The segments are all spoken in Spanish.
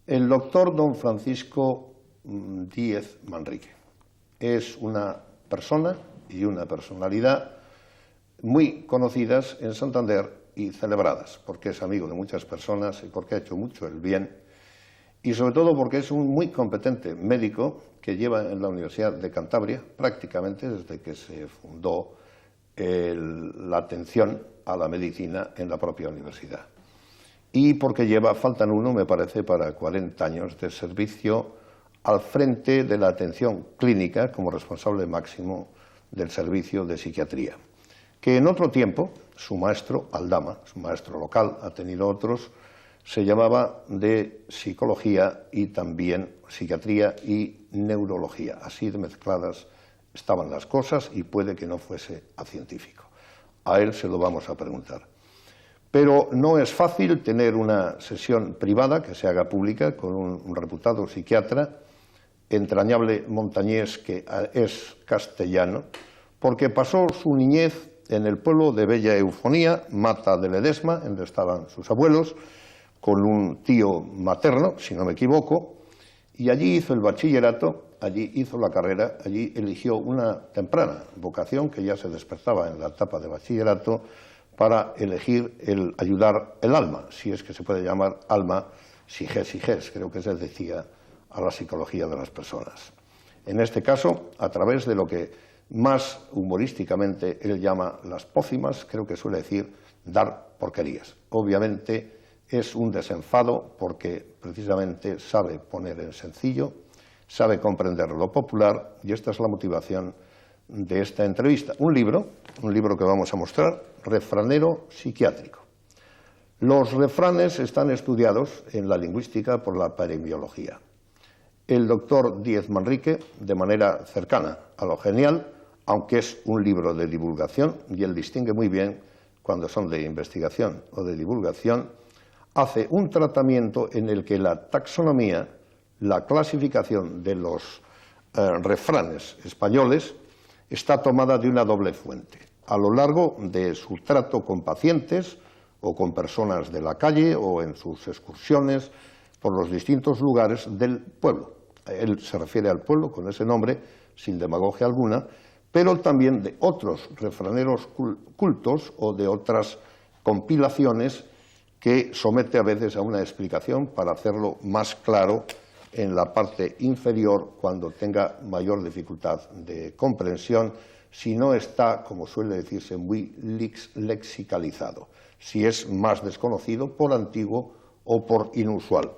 El doctor don Francisco Díez Manrique es una persona y una personalidad muy conocidas en Santander y celebradas, porque es amigo de muchas personas y porque ha hecho mucho el bien, y sobre todo porque es un muy competente médico que lleva en la Universidad de Cantabria prácticamente desde que se fundó la atención a la medicina en la propia universidad. Y porque faltan uno, me parece, para 40 años de servicio al frente de la atención clínica como responsable máximo del servicio de psiquiatría. Que en otro tiempo, su maestro, Aldama, su maestro local, ha tenido otros, se llamaba de psicología y también psiquiatría y neurología. Así de mezcladas estaban las cosas y puede que no fuese a científico. A él se lo vamos a preguntar. Pero no es fácil tener una sesión privada que se haga pública con un reputado psiquiatra, entrañable montañés que es castellano, porque pasó su niñez en el pueblo de Bella Eufonía, Mata de Ledesma, donde estaban sus abuelos, con un tío materno, si no me equivoco, y allí hizo el bachillerato, allí hizo la carrera, allí eligió una temprana vocación que ya se despertaba en la etapa de bachillerato para elegir el ayudar el alma, si es que se puede llamar alma, siges, creo que se decía a la psicología de las personas. En este caso, a través de lo que más humorísticamente él llama las pócimas, creo que suele decir dar porquerías. Obviamente es un desenfado porque precisamente sabe poner en sencillo, sabe comprender lo popular y esta es la motivación de esta entrevista. Un libro que vamos a mostrar, Refranero psiquiátrico. Los refranes están estudiados en la lingüística por la paremiología. El doctor Díez Manrique, de manera cercana a lo genial, aunque es un libro de divulgación, y él distingue muy bien cuando son de investigación o de divulgación, hace un tratamiento en el que la taxonomía, la clasificación de los refranes españoles, está tomada de una doble fuente. A lo largo de su trato con pacientes o con personas de la calle o en sus excursiones por los distintos lugares del pueblo. Él se refiere al pueblo con ese nombre, sin demagogia alguna, pero también de otros refraneros cultos o de otras compilaciones que somete a veces a una explicación para hacerlo más claro en la parte inferior cuando tenga mayor dificultad de comprensión, si no está, como suele decirse, muy lexicalizado, si es más desconocido por antiguo o por inusual.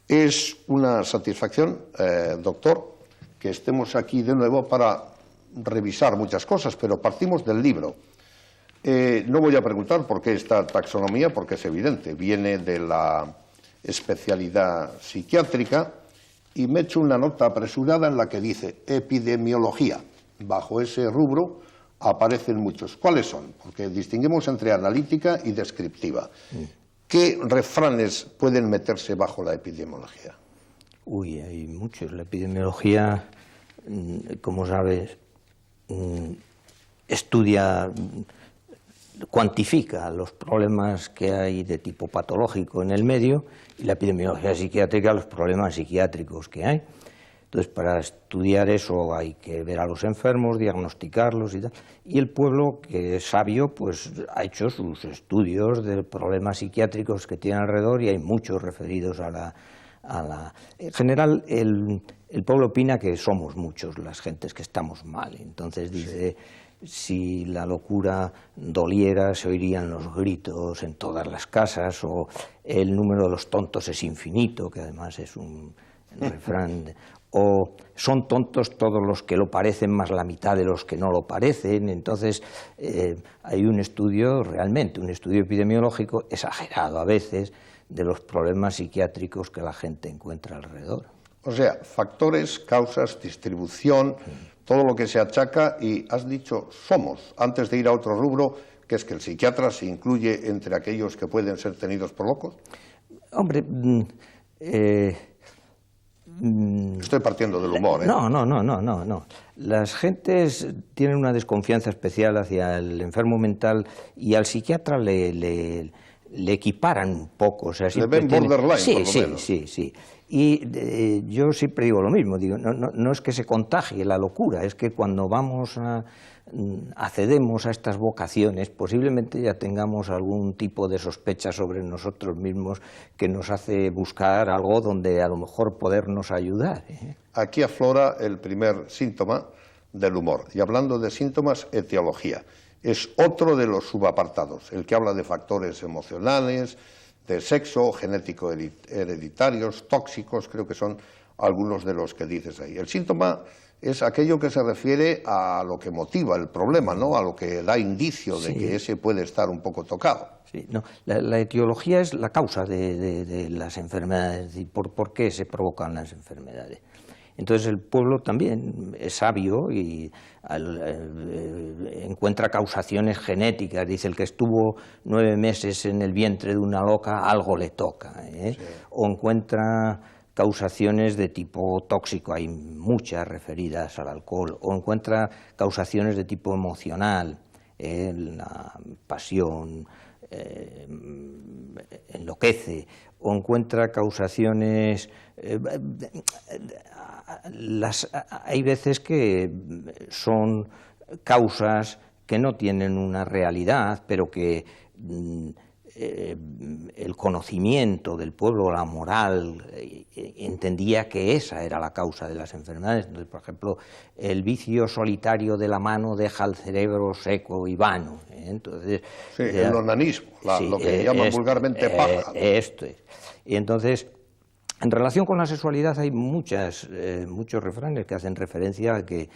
Es una satisfacción, doctor, que estemos aquí de nuevo para revisar muchas cosas, pero partimos del libro. No voy a preguntar por qué esta taxonomía, porque es evidente, viene de la especialidad psiquiátrica y me he hecho una nota apresurada en la que dice epidemiología. Bajo ese rubro aparecen muchos. ¿Cuáles son? Porque distinguimos entre analítica y descriptiva. ¿Qué refranes pueden meterse bajo la epidemiología? Uy, hay muchos. La epidemiología, como sabes, estudia, cuantifica los problemas que hay de tipo patológico en el medio y la epidemiología psiquiátrica los problemas psiquiátricos que hay. Entonces, para estudiar eso hay que ver a los enfermos, diagnosticarlos y tal. Y el pueblo, que es sabio, pues ha hecho sus estudios de problemas psiquiátricos que tiene alrededor y hay muchos referidos a la... En general, el pueblo opina que somos muchos las gentes que estamos mal. Entonces dice, si la locura doliera, se oirían los gritos en todas las casas, o el número de los tontos es infinito, que además es un refrán... o son tontos todos los que lo parecen más la mitad de los que no lo parecen. Entonces hay un estudio, realmente un estudio epidemiológico exagerado a veces de los problemas psiquiátricos que la gente encuentra alrededor. O sea, factores, causas, distribución, todo lo que se achaca, y has dicho somos, antes de ir a otro rubro, que es que el psiquiatra se incluye entre aquellos que pueden ser tenidos por locos. Hombre, estoy partiendo del humor, ¿eh? No. Las gentes tienen una desconfianza especial hacia el enfermo mental y al psiquiatra le le equiparan un poco. O sea, le ven borderline, sí, por lo menos. Sí. Y yo siempre digo lo mismo, digo, no es que se contagie la locura, es que cuando accedemos a estas vocaciones, posiblemente ya tengamos algún tipo de sospecha sobre nosotros mismos que nos hace buscar algo donde a lo mejor podernos ayudar. Aquí aflora el primer síntoma del humor. Y hablando de síntomas, etiología. Es otro de los subapartados, el que habla de factores emocionales, de sexo, genético hereditarios, tóxicos, creo que son algunos de los que dices ahí. El síntoma es aquello que se refiere a lo que motiva el problema, ¿no? A lo que da indicio de que ese puede estar un poco tocado. Sí, no, la etiología es la causa de las enfermedades y por qué se provocan las enfermedades. Entonces el pueblo también es sabio y encuentra causaciones genéticas. Dice, el que estuvo 9 meses en el vientre de una loca, algo le toca. Sí. O encuentra causaciones de tipo tóxico, hay muchas referidas al alcohol. O encuentra causaciones de tipo emocional, la pasión enloquece. O encuentra causaciones... hay veces que son causas que no tienen una realidad, pero que el conocimiento del pueblo, la moral, entendía que esa era la causa de las enfermedades. Entonces, por ejemplo, el vicio solitario de la mano deja el cerebro seco y vano. Entonces, sí, el onanismo, lo que llaman vulgarmente paja. Esto es. Y entonces, en relación con la sexualidad hay muchos refranes que hacen referencia a que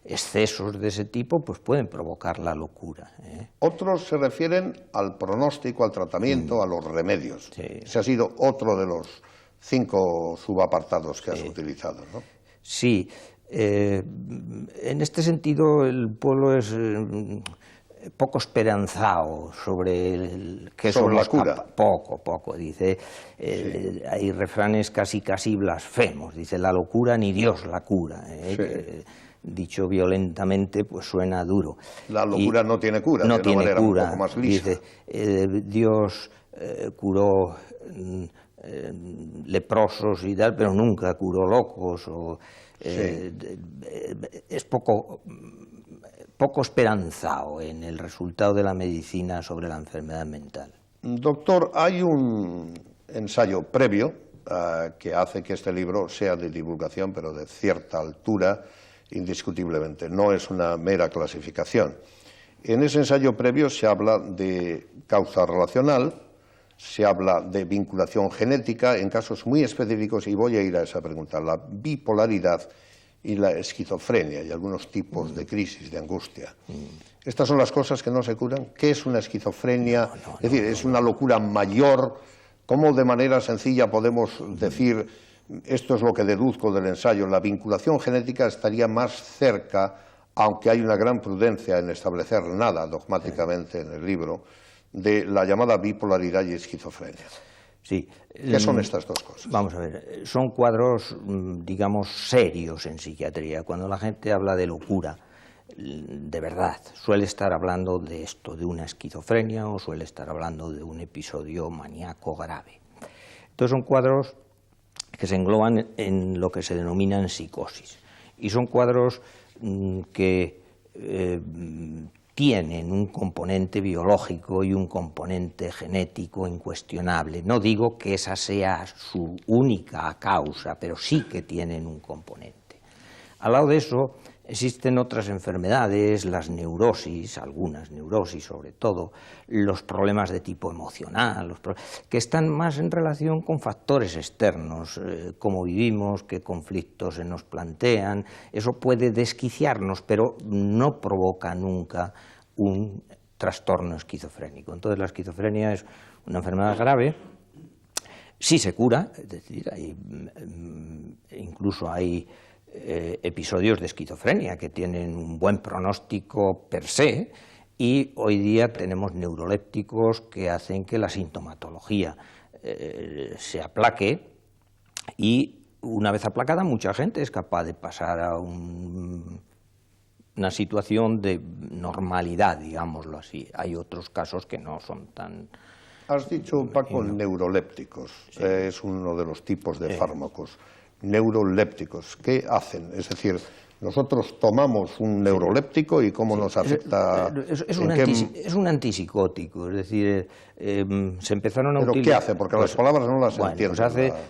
excesos de ese tipo pues pueden provocar la locura. Otros se refieren al pronóstico, al tratamiento, a los remedios. Sí. Ese ha sido otro de los 5 subapartados que has utilizado, ¿no? Sí. En este sentido el pueblo es poco esperanzado sobre qué son la cura. Poco, dice. Sí. Hay refranes casi blasfemos. Dice, la locura ni Dios la cura. Sí. Dicho violentamente, pues suena duro. La locura no tiene cura, no de tiene una manera cura. un poco más lisa. Dice, Dios curó leprosos y tal, pero nunca curó locos. Es poco esperanzado en el resultado de la medicina sobre la enfermedad mental. Doctor, hay un ensayo previo que hace que este libro sea de divulgación, pero de cierta altura, indiscutiblemente. No es una mera clasificación. En ese ensayo previo se habla de causa relacional, se habla de vinculación genética en casos muy específicos, y voy a ir a esa pregunta, la bipolaridad y la esquizofrenia y algunos tipos de crisis, de angustia. Estas son las cosas que no se curan. ¿Qué es una esquizofrenia? Es decir, ¿es una locura mayor? ¿Cómo de manera sencilla podemos decir, esto es lo que deduzco del ensayo, la vinculación genética estaría más cerca, aunque hay una gran prudencia en establecer nada dogmáticamente en el libro, de la llamada bipolaridad y esquizofrenia? Sí. ¿Qué son estas dos cosas? Vamos a ver, son cuadros, digamos, serios en psiquiatría. Cuando la gente habla de locura, de verdad, suele estar hablando de esto, de una esquizofrenia, o suele estar hablando de un episodio maníaco grave. Entonces son cuadros que se engloban en lo que se denominan psicosis. Y son cuadros que tienen un componente biológico y un componente genético incuestionable. No digo que esa sea su única causa, pero sí que tienen un componente. Al lado de eso existen otras enfermedades, las neurosis, algunas neurosis sobre todo, los problemas de tipo emocional, que están más en relación con factores externos, cómo vivimos, qué conflictos se nos plantean. Eso puede desquiciarnos, pero no provoca nunca un trastorno esquizofrénico. Entonces la esquizofrenia es una enfermedad grave, sí se cura, es decir, incluso hay episodios de esquizofrenia que tienen un buen pronóstico per se, y hoy día tenemos neurolépticos que hacen que la sintomatología se aplaque, y una vez aplacada mucha gente es capaz de pasar a una situación de normalidad, digámoslo así. Hay otros casos que no son tan Has dicho, Paco, neurolépticos. Sí. Es uno de los tipos de fármacos. Neurolépticos, ¿qué hacen? Es decir, nosotros tomamos un neuroléptico y cómo nos afecta. Es un antipsicótico, es decir, se empezaron a utilizar. ¿Pero qué hace? Porque las palabras no las entiendo.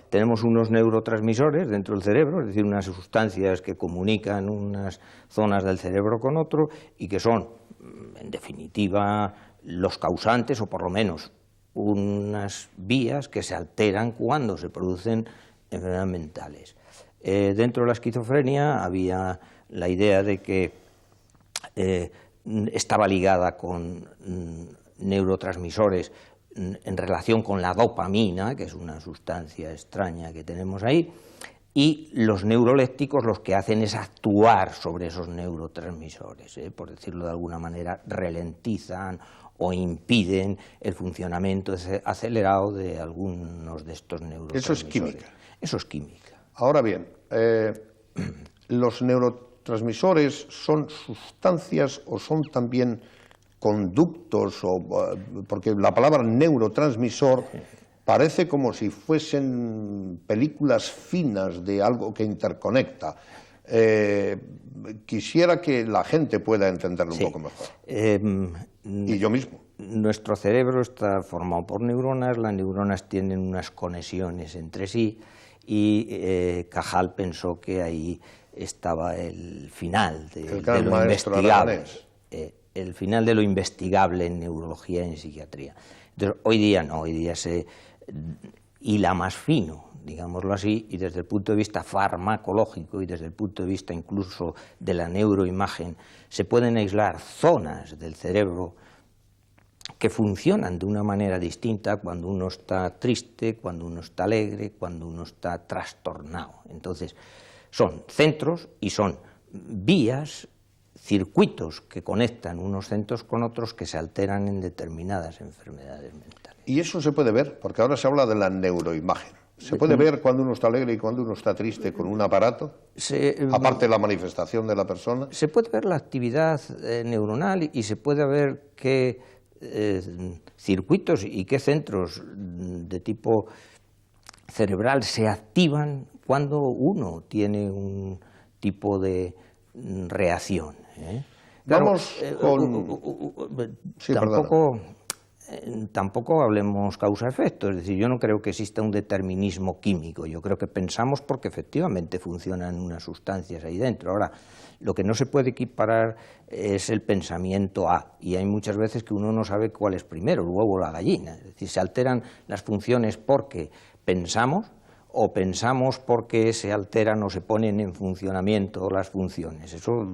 Tenemos unos neurotransmisores dentro del cerebro, es decir, unas sustancias que comunican unas zonas del cerebro con otro y que son, en definitiva, los causantes, o por lo menos unas vías que se alteran cuando se producen enfermedades mentales. Dentro de la esquizofrenia había la idea de que estaba ligada con neurotransmisores en relación con la dopamina, que es una sustancia extraña que tenemos ahí, y los neurolépticos lo que hacen es actuar sobre esos neurotransmisores, por decirlo de alguna manera, ralentizan o impiden el funcionamiento acelerado de algunos de estos neurotransmisores. Eso es química. Eso es química. Ahora bien, ¿los neurotransmisores son sustancias o son también conductos? Porque la palabra neurotransmisor parece como si fuesen películas finas de algo que interconecta. Quisiera que la gente pueda entenderlo un poco mejor. Y yo mismo. Nuestro cerebro está formado por neuronas, las neuronas tienen unas conexiones entre sí y Cajal pensó que ahí estaba el final de lo investigable. El final de lo investigable en neurología y en psiquiatría. Entonces, hoy día no, hoy día se hila más fino, digámoslo así, y desde el punto de vista farmacológico y desde el punto de vista incluso de la neuroimagen, se pueden aislar zonas del cerebro que funcionan de una manera distinta cuando uno está triste, cuando uno está alegre, cuando uno está trastornado. Entonces, son centros y son vías, circuitos que conectan unos centros con otros que se alteran en determinadas enfermedades mentales. Y eso se puede ver, porque ahora se habla de la neuroimagen. ¿Se puede ver cuando uno está alegre y cuando uno está triste con un aparato? Aparte de la manifestación de la persona. Se puede ver la actividad neuronal y se puede ver qué circuitos y qué centros de tipo cerebral se activan cuando uno tiene un tipo de reacción. Vamos con... Sí, tampoco hablemos causa-efecto, es decir, yo no creo que exista un determinismo químico, yo creo que pensamos porque efectivamente funcionan unas sustancias ahí dentro. Ahora, lo que no se puede equiparar es el pensamiento A, y hay muchas veces que uno no sabe cuál es primero, el huevo o la gallina, es decir, se alteran las funciones porque pensamos, o pensamos porque se alteran o se ponen en funcionamiento las funciones. Eso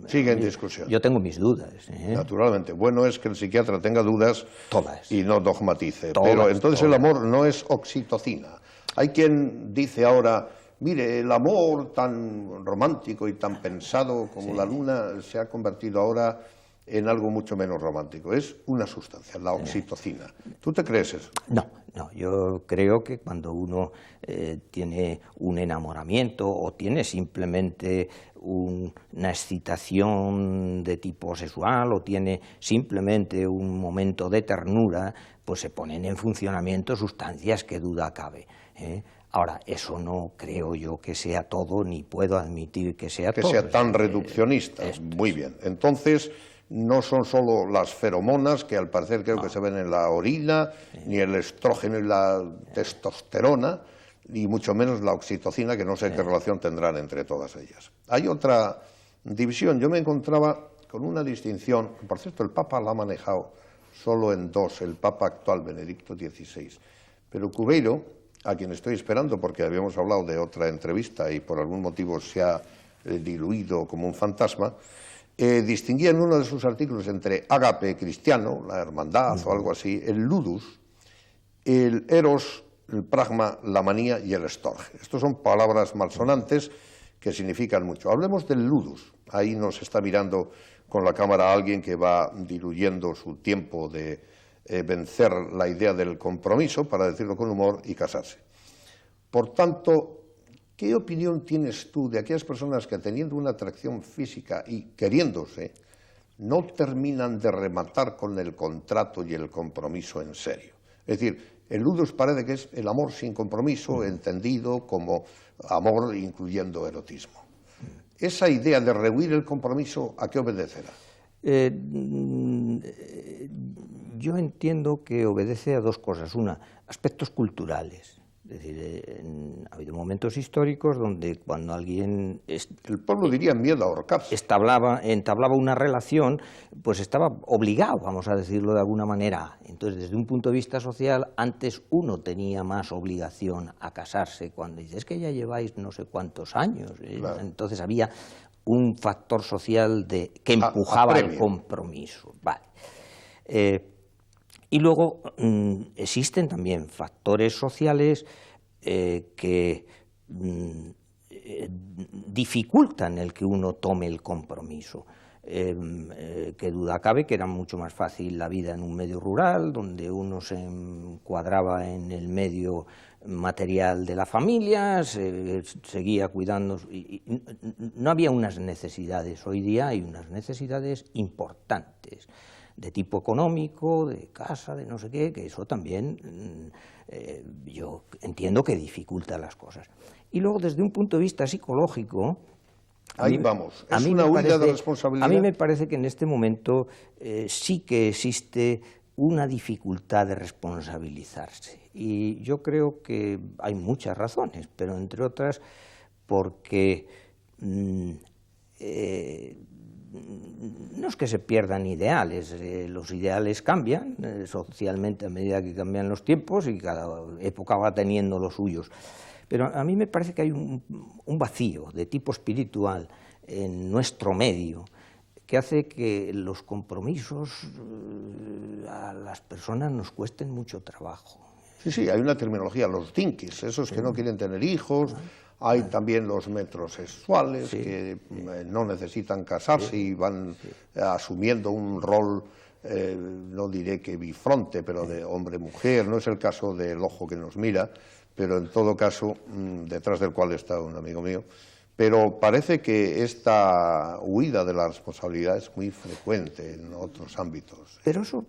sigue en discusión. Yo tengo mis dudas. Naturalmente. Bueno es que el psiquiatra tenga dudas todas, y no dogmatice. Pero entonces el amor no es oxitocina. Hay quien dice ahora, mire, el amor tan romántico y tan pensado como la luna se ha convertido ahora en algo mucho menos romántico. Es una sustancia, la oxitocina. ¿Tú te crees eso? No, yo creo que cuando uno tiene un enamoramiento o tiene simplemente una excitación de tipo sexual o tiene simplemente un momento de ternura, pues se ponen en funcionamiento sustancias que duda cabe. Ahora, eso no creo yo que sea todo, ni puedo admitir que sea todo. Que sea tan reduccionista. Muy bien. Entonces, no son solo las feromonas, que al parecer creo que se ven en la orina, ni el estrógeno y la testosterona, ni mucho menos la oxitocina, que no sé qué relación tendrán entre todas ellas. Hay otra división. Yo me encontraba con una distinción, por cierto, el Papa la ha manejado solo en dos, el Papa actual, Benedicto XVI. Pero Cubeiro, a quien estoy esperando porque habíamos hablado de otra entrevista y por algún motivo se ha diluido como un fantasma, distinguía en uno de sus artículos entre ágape cristiano, la hermandad o algo así, el ludus, el eros, el pragma, la manía y el storge. Estos son palabras malsonantes que significan mucho. Hablemos del ludus. Ahí nos está mirando con la cámara alguien que va diluyendo su tiempo de vencer la idea del compromiso, para decirlo con humor, y casarse. Por tanto, ¿qué opinión tienes tú de aquellas personas que, teniendo una atracción física y queriéndose, no terminan de rematar con el contrato y el compromiso en serio? Es decir, el ludus parece que es el amor sin compromiso, entendido como amor incluyendo erotismo. Esa idea de rehuir el compromiso, ¿a qué obedecerá? Yo entiendo que obedece a dos cosas. Una, aspectos culturales. Es decir, ha habido momentos históricos donde cuando alguien el pueblo diría miedo a ahorcarse. entablaba una relación, pues estaba obligado, vamos a decirlo de alguna manera. Entonces, desde un punto de vista social, antes uno tenía más obligación a casarse. Cuando dices que ya lleváis no sé cuántos años, Claro. Entonces había un factor social que empujaba el compromiso. Vale. Y luego existen también factores sociales que dificultan el que uno tome el compromiso. Que duda cabe que era mucho más fácil la vida en un medio rural, donde uno se encuadraba en el medio material de la familia, seguía cuidando, y no había unas necesidades. Hoy día hay unas necesidades importantes, de tipo económico, de casa, de no sé qué, que eso también yo entiendo que dificulta las cosas. Y luego, desde un punto de vista psicológico, ahí vamos, es una huida de responsabilidad. A mí me parece que en este momento sí que existe una dificultad de responsabilizarse. Y yo creo que hay muchas razones, pero entre otras porque no es que se pierdan ideales, los ideales cambian socialmente a medida que cambian los tiempos y cada época va teniendo los suyos. Pero a mí me parece que hay un vacío de tipo espiritual en nuestro medio que hace que los compromisos a las personas nos cuesten mucho trabajo. Sí, hay una terminología, los dinkies, esos que no quieren tener hijos. Hay también los metrosexuales que no necesitan casarse y van asumiendo un rol, no diré que bifronte, pero de hombre-mujer. No es el caso del ojo que nos mira, pero en todo caso, detrás del cual está un amigo mío. Pero parece que esta huida de la responsabilidad es muy frecuente en otros ámbitos. Pero eso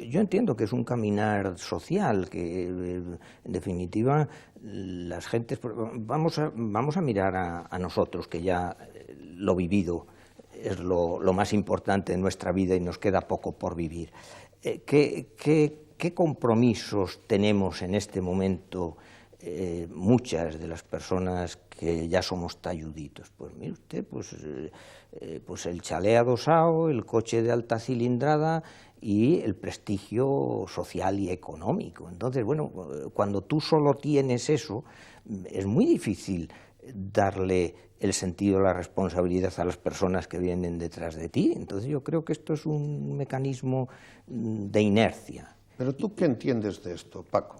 yo entiendo que es un caminar social, que en definitiva las gentes... Vamos a mirar a nosotros, que ya lo vivido es lo más importante en nuestra vida y nos queda poco por vivir. ¿Qué compromisos tenemos en este momento muchas de las personas que ya somos talluditos? Pues mire usted, pues el chalet adosado, el coche de alta cilindrada y el prestigio social y económico. Entonces, bueno, cuando tú solo tienes eso, es muy difícil darle el sentido de la responsabilidad a las personas que vienen detrás de ti. Entonces yo creo que esto es un mecanismo de inercia. Pero ¿tú qué entiendes de esto, Paco?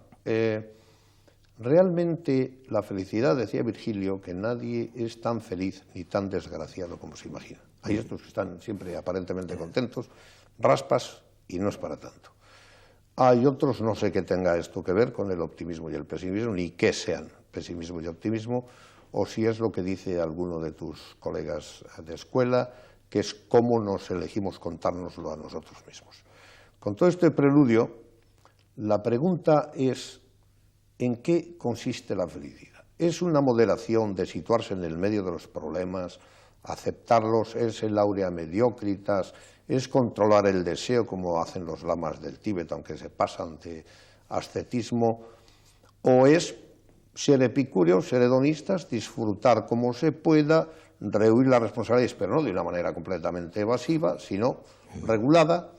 Realmente la felicidad, decía Virgilio, que nadie es tan feliz ni tan desgraciado como se imagina. Hay estos que están siempre aparentemente contentos, raspas y no es para tanto. Hay otros, no sé qué tenga esto que ver con el optimismo y el pesimismo, ni qué sean pesimismo y optimismo, o si es lo que dice alguno de tus colegas de escuela, que es cómo nos elegimos contárnoslo a nosotros mismos. Con todo este preludio, la pregunta es: ¿en qué consiste la felicidad? ¿Es una moderación de situarse en el medio de los problemas, aceptarlos? ¿Es el aurea mediocritas? ¿Es controlar el deseo como hacen los lamas del Tíbet, aunque se pasan de ascetismo? ¿O es ser epicúreos, ser hedonistas, disfrutar como se pueda, rehuir las responsabilidades, pero no de una manera completamente evasiva, sino regulada?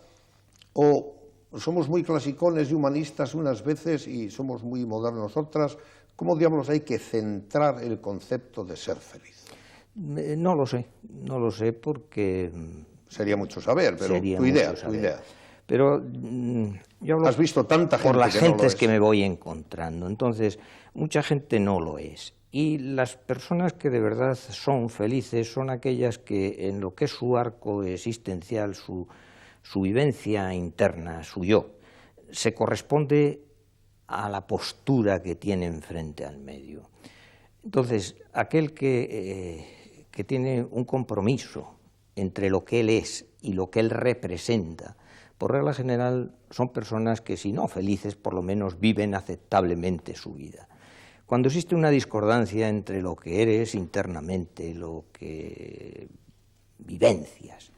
¿O somos muy clasicones y humanistas unas veces y somos muy modernos otras? ¿Cómo diablos hay que centrar el concepto de ser feliz? No lo sé porque... Sería mucho saber, pero tu idea. Pero yo hablo ¿Has visto tanta gente por las que no lo gentes es? que me voy encontrando. Entonces, mucha gente no lo es. Y las personas que de verdad son felices son aquellas que en lo que es su arco existencial, su vivencia interna, su yo, se corresponde a la postura que tienen frente al medio. Entonces, aquel que tiene un compromiso entre lo que él es y lo que él representa, por regla general son personas que, si no felices, por lo menos viven aceptablemente su vida. Cuando existe una discordancia entre lo que eres internamente, lo que vivencias,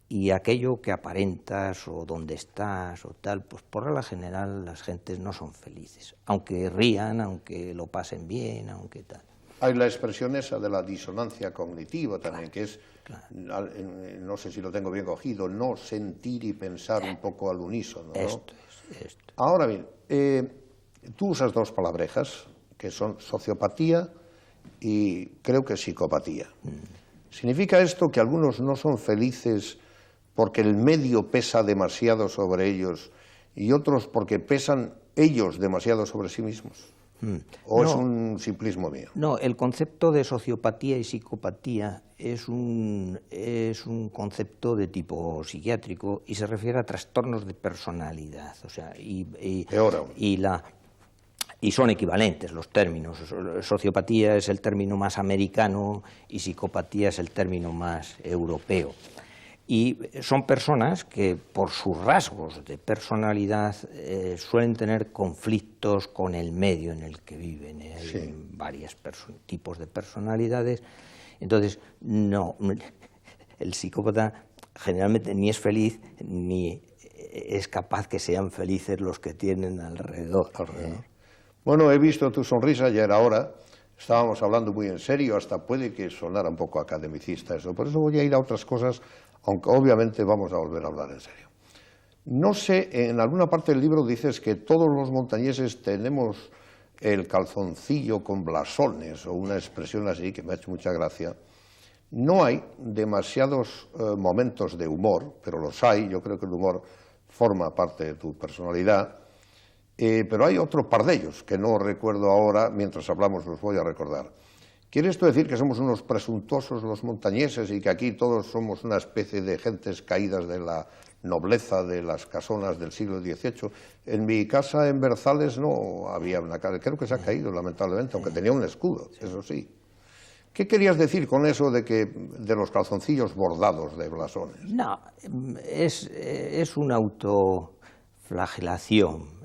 y aquello que aparentas o donde estás o tal, pues por regla general las gentes no son felices, aunque rían, aunque lo pasen bien, aunque tal. Hay la expresión esa de la disonancia cognitiva también, que es, no sé si lo tengo bien cogido, no sentir y pensar un poco al unísono, ¿no? Esto. Ahora bien, tú usas dos palabrejas, que son sociopatía y creo que psicopatía. ¿Significa esto que algunos no son felices porque el medio pesa demasiado sobre ellos y otros porque pesan ellos demasiado sobre sí mismos? ¿O es un simplismo mío? No, el concepto de sociopatía y psicopatía es un concepto de tipo psiquiátrico y se refiere a trastornos de personalidad, o sea, y son equivalentes los términos. Sociopatía es el término más americano y psicopatía es el término más europeo. Y son personas que, por sus rasgos de personalidad, suelen tener conflictos con el medio en el que viven. Hay varios tipos de personalidades. Entonces, no, el psicópata generalmente ni es feliz ni es capaz que sean felices los que tienen alrededor. Bueno, he visto tu sonrisa, ya era hora. Estábamos hablando muy en serio, hasta puede que sonara un poco academicista eso. Por eso voy a ir a otras cosas, aunque obviamente vamos a volver a hablar en serio. No sé, en alguna parte del libro dices que todos los montañeses tenemos el calzoncillo con blasones, o una expresión así que me ha hecho mucha gracia. No hay demasiados momentos de humor, pero los hay. Yo creo que el humor forma parte de tu personalidad. Pero hay otro par de ellos, que no recuerdo ahora, mientras hablamos los voy a recordar. ¿Quiere esto decir que somos unos presuntuosos los montañeses y que aquí todos somos una especie de gentes caídas de la nobleza de las casonas del siglo XVIII? En mi casa en Berzales no había una casa, creo que se ha caído lamentablemente, aunque tenía un escudo, eso sí. ¿Qué querías decir con eso de los calzoncillos bordados de blasones? No, es una autoflagelación,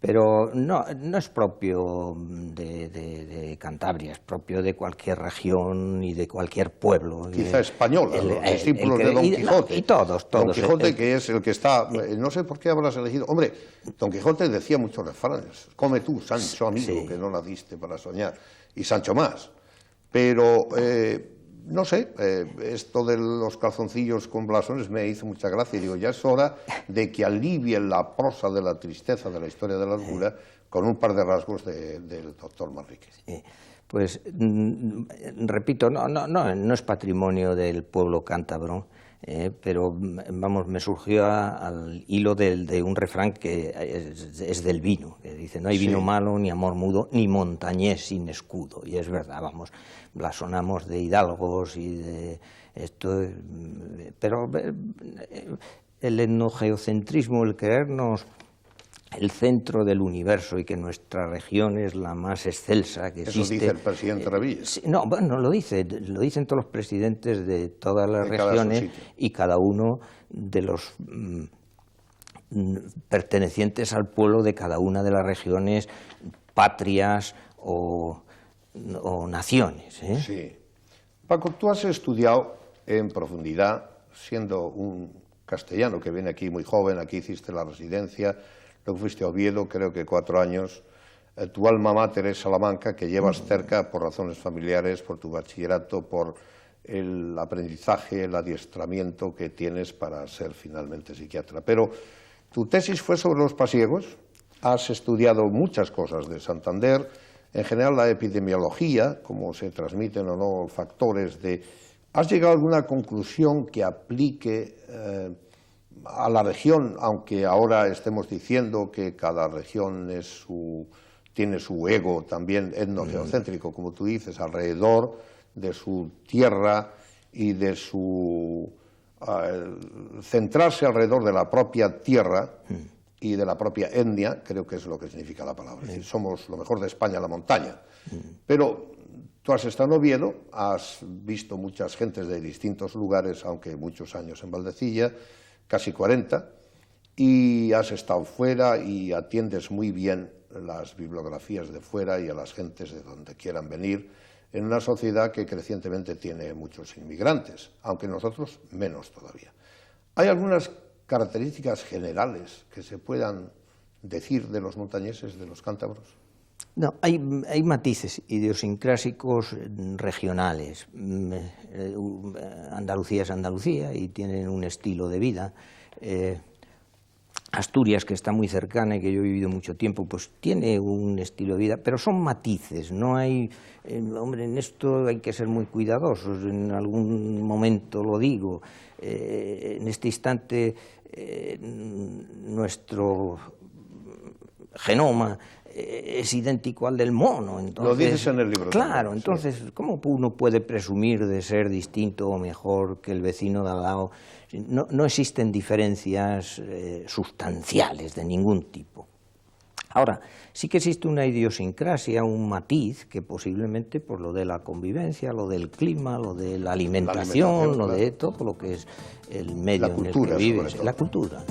pero no es propio de Cantabria, es propio de cualquier región y de cualquier pueblo. Quizá española, los discípulos de Don Quijote. Y todos. Don Quijote, que es el que está, no sé por qué habrás elegido. Hombre, Don Quijote decía muchos refranes. Come tú, Sancho amigo, que no naciste para soñar. Y Sancho más. Pero, no sé, esto de los calzoncillos con blasones me hizo mucha gracia. Y digo, ya es hora de que alivien la prosa de la tristeza de la historia de la locura con un par de rasgos del doctor Manrique. Pues, repito, no es patrimonio del pueblo cántabro, pero, vamos, me surgió al hilo de un refrán que es del vino, que dice, no hay vino malo, ni amor mudo, ni montañés sin escudo. Y es verdad, vamos, blasonamos de hidalgos y de esto, pero el etnogeocentrismo, el creernos el centro del universo y que nuestra región es la más excelsa que existe. Eso dice el presidente Revilles. No, bueno, lo dicen todos los presidentes de todas las regiones y cada uno de los pertenecientes al pueblo de cada una de las regiones, patrias o naciones. Sí. Paco, tú has estudiado en profundidad, siendo un castellano que viene aquí muy joven, aquí hiciste la residencia, luego fuiste a Oviedo, creo que 4 años. Tu alma mater es Salamanca, que llevas cerca por razones familiares, por tu bachillerato, por el aprendizaje, el adiestramiento que tienes para ser finalmente psiquiatra. Pero tu tesis fue sobre los pasiegos, has estudiado muchas cosas de Santander, en general la epidemiología, cómo se transmiten o no factores de... ¿Has llegado a alguna conclusión que aplique a la región, aunque ahora estemos diciendo que cada región tiene su ego también etnogeocéntrico, como tú dices, alrededor de su tierra y de su centrarse alrededor de la propia tierra y de la propia etnia, creo que es lo que significa la palabra, es decir, somos lo mejor de España, la montaña. Pero tú has estado en Oviedo, has visto muchas gentes de distintos lugares, aunque muchos años en Valdecilla, casi 40, y has estado fuera y atiendes muy bien las bibliografías de fuera y a las gentes de donde quieran venir, en una sociedad que crecientemente tiene muchos inmigrantes, aunque nosotros menos todavía. ¿Hay algunas características generales que se puedan decir de los montañeses, de los cántabros? No, hay matices idiosincrásicos regionales. Andalucía es Andalucía y tienen un estilo de vida. Asturias, que está muy cercana y que yo he vivido mucho tiempo, pues tiene un estilo de vida, pero son matices, no hay... hombre, en esto hay que ser muy cuidadosos, en algún momento lo digo. En este instante nuestro genoma es idéntico al del mono. Entonces, lo dices en el libro. Claro, también, entonces, sí. ¿cómo uno puede presumir de ser distinto o mejor que el vecino de al lado? No existen diferencias sustanciales de ningún tipo. Ahora, sí que existe una idiosincrasia, un matiz, que posiblemente por lo de la convivencia, lo del clima, lo de la alimentación, lo de todo lo que es el medio en el que vives, la cultura.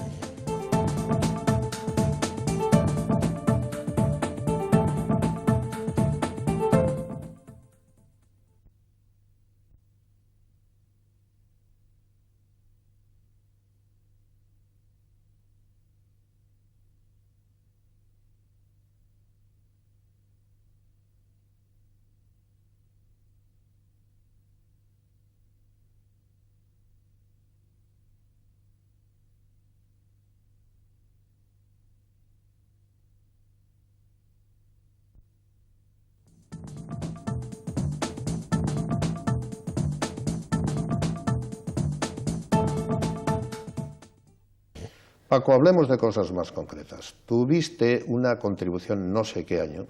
Paco, hablemos de cosas más concretas. Tuviste una contribución, no sé qué año,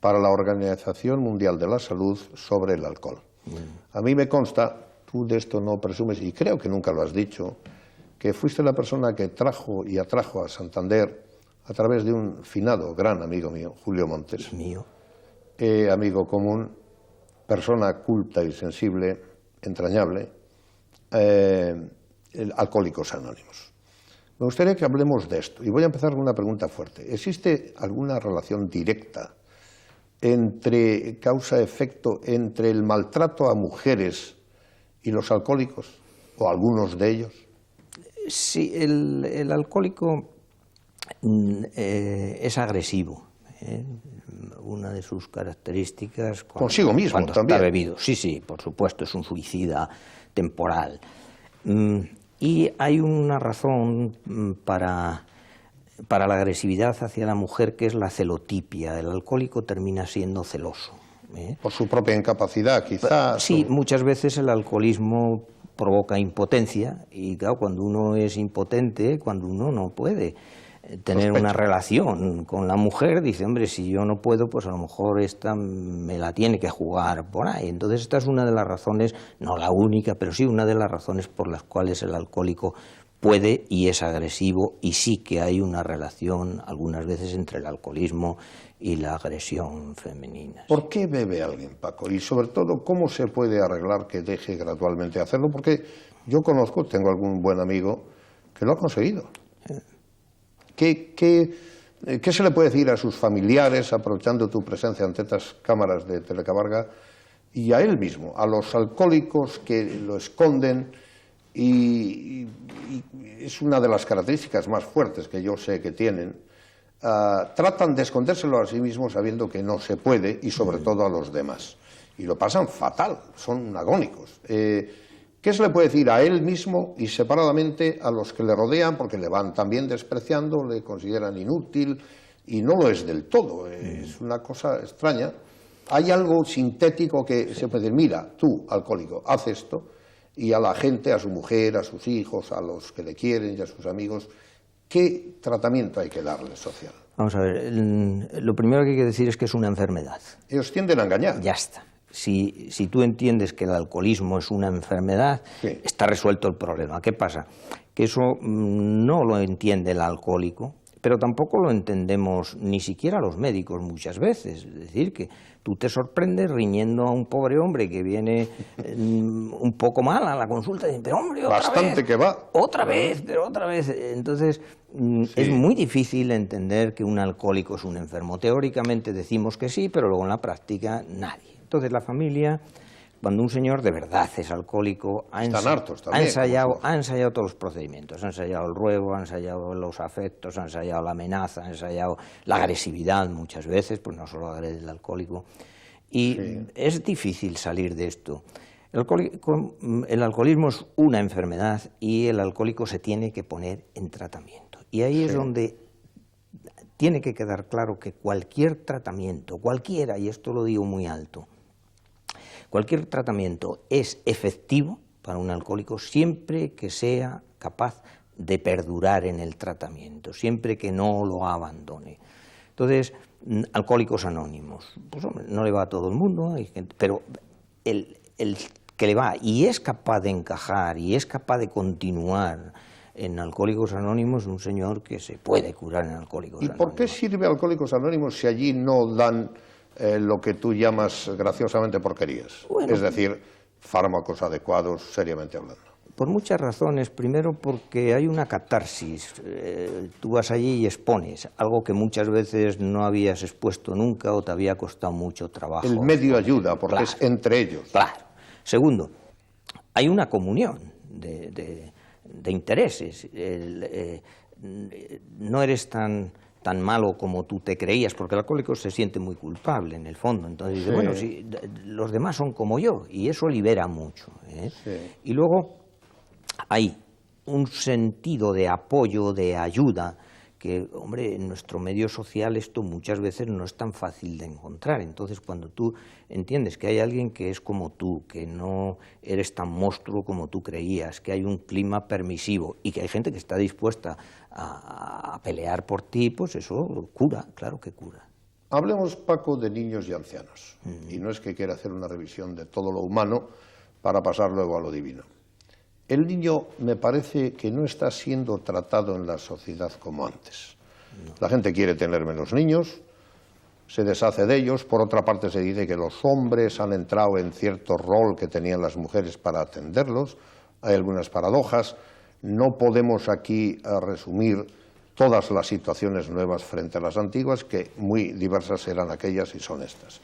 para la Organización Mundial de la Salud sobre el alcohol. A mí me consta, tú de esto no presumes, y creo que nunca lo has dicho, que fuiste la persona que trajo y atrajo a Santander a través de un finado gran amigo mío, Julio Montes. Mío. Amigo común, persona culta y sensible, entrañable, Alcohólicos Anónimos. Me gustaría que hablemos de esto, y voy a empezar con una pregunta fuerte. ¿Existe alguna relación directa entre causa-efecto entre el maltrato a mujeres y los alcohólicos, o algunos de ellos? Sí, el alcohólico es agresivo. Una de sus características... Consigo mismo cuando también. Está bebido. Sí, por supuesto, es un suicida temporal. Y hay una razón para la agresividad hacia la mujer, que es la celotipia. El alcohólico termina siendo celoso. Por su propia incapacidad, quizás. Sí, muchas veces el alcoholismo provoca impotencia, y claro, cuando uno es impotente, cuando uno no puede tener una relación con la mujer, dice, hombre, si yo no puedo, pues a lo mejor esta me la tiene que jugar por ahí. Entonces esta es una de las razones, no la única, pero sí una de las razones por las cuales el alcohólico puede y es agresivo, y sí que hay una relación algunas veces entre el alcoholismo y la agresión femenina. ¿Por qué bebe alguien, Paco? Y sobre todo, ¿cómo se puede arreglar que deje gradualmente de hacerlo? Porque yo conozco, tengo algún buen amigo que lo ha conseguido. ¿Qué se le puede decir a sus familiares, aprovechando tu presencia ante estas cámaras de Telecabarga, y a él mismo, a los alcohólicos que lo esconden? Y es una de las características más fuertes que yo sé que tienen. Tratan de escondérselo a sí mismos sabiendo que no se puede, y sobre todo a los demás. Y lo pasan fatal, son agónicos. ¿Qué se le puede decir a él mismo y separadamente a los que le rodean, porque le van también despreciando, le consideran inútil, y no lo es del todo? Es una cosa extraña. Hay algo sintético que se puede decir, mira, tú, alcohólico, haz esto, y a la gente, a su mujer, a sus hijos, a los que le quieren y a sus amigos, ¿qué tratamiento hay que darle social? Vamos a ver, lo primero que hay que decir es que es una enfermedad. Ellos tienden a engañar. Ya está. Si tú entiendes que el alcoholismo es una enfermedad, sí, está resuelto el problema. ¿Qué pasa? Que eso no lo entiende el alcohólico, pero tampoco lo entendemos ni siquiera los médicos muchas veces. Es decir, que tú te sorprendes riñendo a un pobre hombre que viene un poco mal a la consulta y dices, pero hombre, otra Bastante vez, que va. otra vez, pero otra vez. Entonces, es muy difícil entender que un alcohólico es un enfermo. Teóricamente decimos que sí, pero luego en la práctica nadie. Entonces la familia, cuando un señor de verdad es alcohólico, ha ensayado todos los procedimientos, ha ensayado el ruego, ha ensayado los afectos, ha ensayado la amenaza, ha ensayado la agresividad muchas veces, pues no solo agrede el alcohólico, y es difícil salir de esto. El alcoholismo es una enfermedad y el alcohólico se tiene que poner en tratamiento. Y ahí es donde tiene que quedar claro que cualquier tratamiento, cualquiera, y esto lo digo muy alto, cualquier tratamiento es efectivo para un alcohólico siempre que sea capaz de perdurar en el tratamiento, siempre que no lo abandone. Entonces, Alcohólicos Anónimos, pues hombre, no le va a todo el mundo, hay gente, pero el que le va y es capaz de encajar y es capaz de continuar en Alcohólicos Anónimos es un señor que se puede curar en Alcohólicos Anónimos. ¿Y por qué sirve Alcohólicos Anónimos si allí no dan lo que tú llamas graciosamente porquerías? Bueno, es decir, fármacos adecuados, seriamente hablando. Por muchas razones. Primero porque hay una catarsis. Tú vas allí y expones algo que muchas veces no habías expuesto nunca o te había costado mucho trabajo. El medio ayuda, porque es entre ellos. Claro. Segundo, hay una comunión de intereses. No eres tan malo como tú te creías, porque el alcohólico se siente muy culpable en el fondo. Entonces dice, bueno, si los demás son como yo, y eso libera mucho. Y luego hay un sentido de apoyo, de ayuda, que, hombre, en nuestro medio social esto muchas veces no es tan fácil de encontrar. Entonces, cuando tú entiendes que hay alguien que es como tú, que no eres tan monstruo como tú creías, que hay un clima permisivo y que hay gente que está dispuesta a pelear por ti, pues eso cura, claro que cura. Hablemos, Paco, de niños y ancianos. Y no es que quiera hacer una revisión de todo lo humano para pasar luego a lo divino. El niño me parece que no está siendo tratado en la sociedad como antes. La gente quiere tener menos niños, se deshace de ellos. Por otra parte se dice que los hombres han entrado en cierto rol que tenían las mujeres para atenderlos. Hay algunas paradojas. No podemos aquí resumir todas las situaciones nuevas frente a las antiguas, que muy diversas eran aquellas y son estas.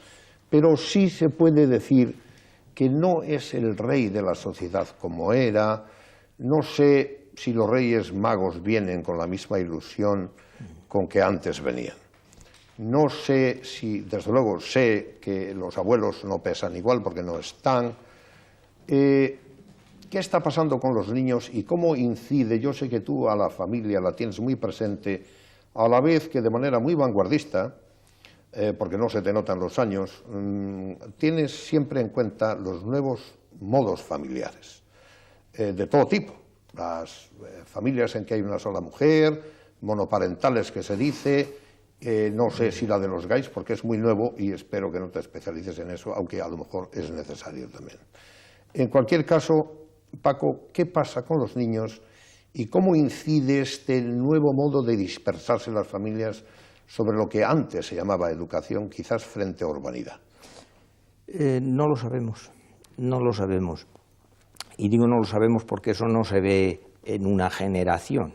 Pero sí se puede decir que no es el rey de la sociedad como era. No sé si los reyes magos vienen con la misma ilusión con que antes venían. No sé si, desde luego, sé que los abuelos no pesan igual porque no están. ¿Qué está pasando con los niños y cómo incide? Yo sé que tú a la familia la tienes muy presente, a la vez que de manera muy vanguardista, porque no se te notan los años, tienes siempre en cuenta los nuevos modos familiares, de todo tipo. Las familias en que hay una sola mujer, monoparentales que se dice, no sé si la de los gays, porque es muy nuevo y espero que no te especialices en eso, aunque a lo mejor es necesario también. En cualquier caso, Paco, ¿qué pasa con los niños y cómo incide este nuevo modo de dispersarse las familias sobre lo que antes se llamaba educación, quizás frente a urbanidad? No lo sabemos, no lo sabemos. Y digo no lo sabemos porque eso no se ve en una generación.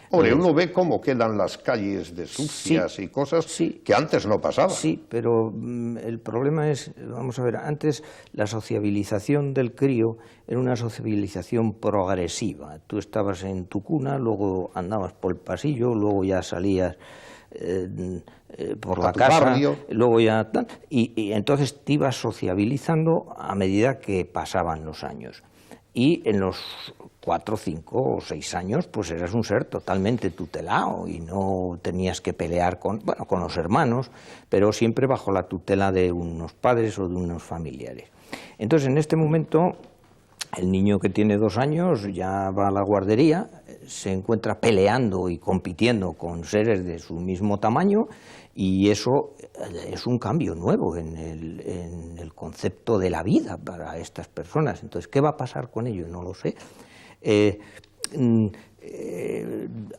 Hombre, uno ve cómo quedan las calles de sucias y cosas que antes no pasaban. Sí, pero el problema es, vamos a ver, antes la sociabilización del crío era una sociabilización progresiva. Tú estabas en tu cuna, luego andabas por el pasillo, luego ya salías por la casa, barrio. Luego ya y entonces te ibas sociabilizando a medida que pasaban los años. Y en los 4, 5 o 6 años, pues eras un ser totalmente tutelado y no tenías que pelear con los hermanos, pero siempre bajo la tutela de unos padres o de unos familiares. Entonces, en este momento, el niño que tiene 2 años ya va a la guardería, se encuentra peleando y compitiendo con seres de su mismo tamaño, y eso es un cambio nuevo en el concepto de la vida para estas personas. Entonces, ¿qué va a pasar con ello? No lo sé.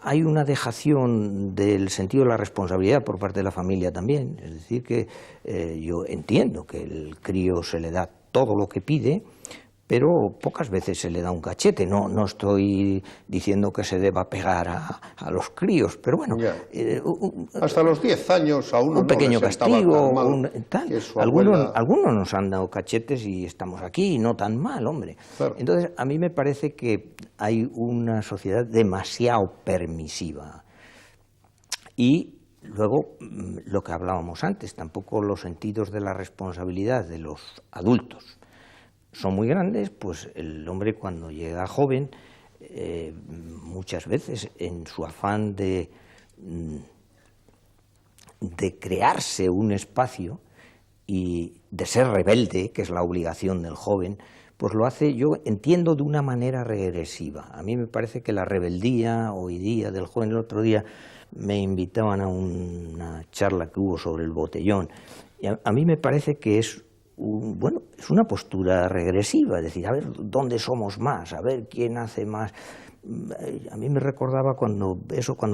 hay una dejación del sentido de la responsabilidad por parte de la familia también. Es decir, que yo entiendo que el crío se le da todo lo que pide, pero pocas veces se le da un cachete. No estoy diciendo que se deba pegar a los críos, pero bueno... hasta los 10 años a uno un pequeño castigo, tal. Abuela... Algunos nos han dado cachetes y estamos aquí, y no tan mal, hombre. Claro. Entonces, a mí me parece que hay una sociedad demasiado permisiva. Y luego, lo que hablábamos antes, tampoco los sentidos de la responsabilidad de los adultos son muy grandes. Pues el hombre, cuando llega joven, muchas veces en su afán de crearse un espacio y de ser rebelde, que es la obligación del joven, pues lo hace, yo entiendo, de una manera regresiva. A mí me parece que la rebeldía hoy día del joven, el otro día me invitaban a una charla que hubo sobre el botellón, y a mí me parece que es es una postura regresiva, es decir, a ver dónde somos más, a ver quién hace más. A mí me recordaba cuando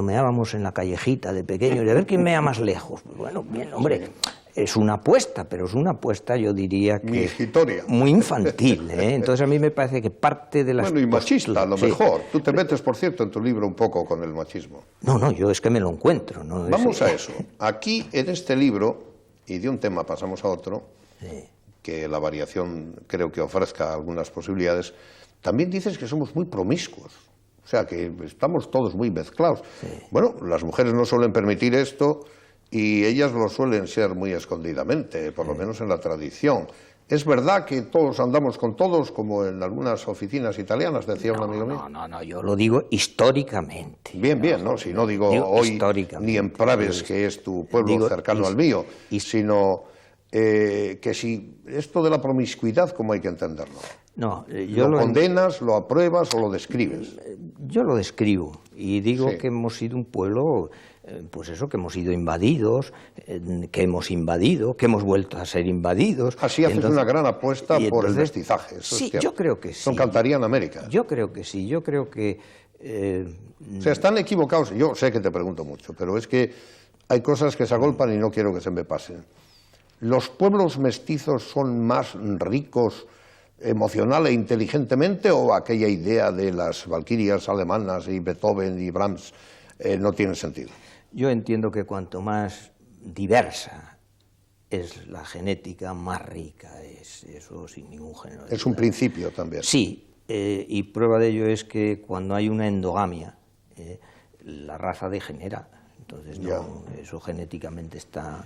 meábamos en la callejita de pequeño, y a ver quién mea más lejos. Pues bueno, bien, hombre, es una apuesta, pero es una apuesta, yo diría que muy infantil, ¿eh? Entonces a mí me parece que parte de las... Bueno, y machista, a lo mejor. Tú te metes, por cierto, en tu libro un poco con el machismo. No, yo es que me lo encuentro, ¿no? Vamos a eso. Aquí, en este libro, y de un tema pasamos a otro, que la variación creo que ofrezca algunas posibilidades, también dices que somos muy promiscuos, o sea, que estamos todos muy mezclados. Bueno, las mujeres no suelen permitir esto y ellas lo suelen ser muy escondidamente, por lo menos en la tradición. ¿Es verdad que todos andamos con todos, como en algunas oficinas italianas, decía un amigo mío? No, yo lo digo históricamente. Bien, ¿no? Si no digo hoy, ni en Praves, que es tu pueblo cercano al mío, sino que si esto de la promiscuidad, ¿cómo hay que entenderlo? No, ¿Lo condenas, lo apruebas o lo describes? Yo lo describo y digo que hemos sido un pueblo, pues eso, que hemos sido invadidos, que hemos invadido, que hemos vuelto a ser invadidos. Así haces una gran apuesta por el mestizaje. Eso sí, yo creo que sí. Son cantarían América. Yo creo que sí, yo creo que... O sea, están equivocados. Yo sé que te pregunto mucho, pero es que hay cosas que se agolpan y no quiero que se me pasen. ¿Los pueblos mestizos son más ricos emocional e inteligentemente, o aquella idea de las valquirias alemanas y Beethoven y Brahms no tiene sentido? Yo entiendo que cuanto más diversa es la genética, más rica es, eso sin ningún género de Es un principio también. Sí, y prueba de ello es que cuando hay una endogamia, la raza degenera. Entonces, eso genéticamente está...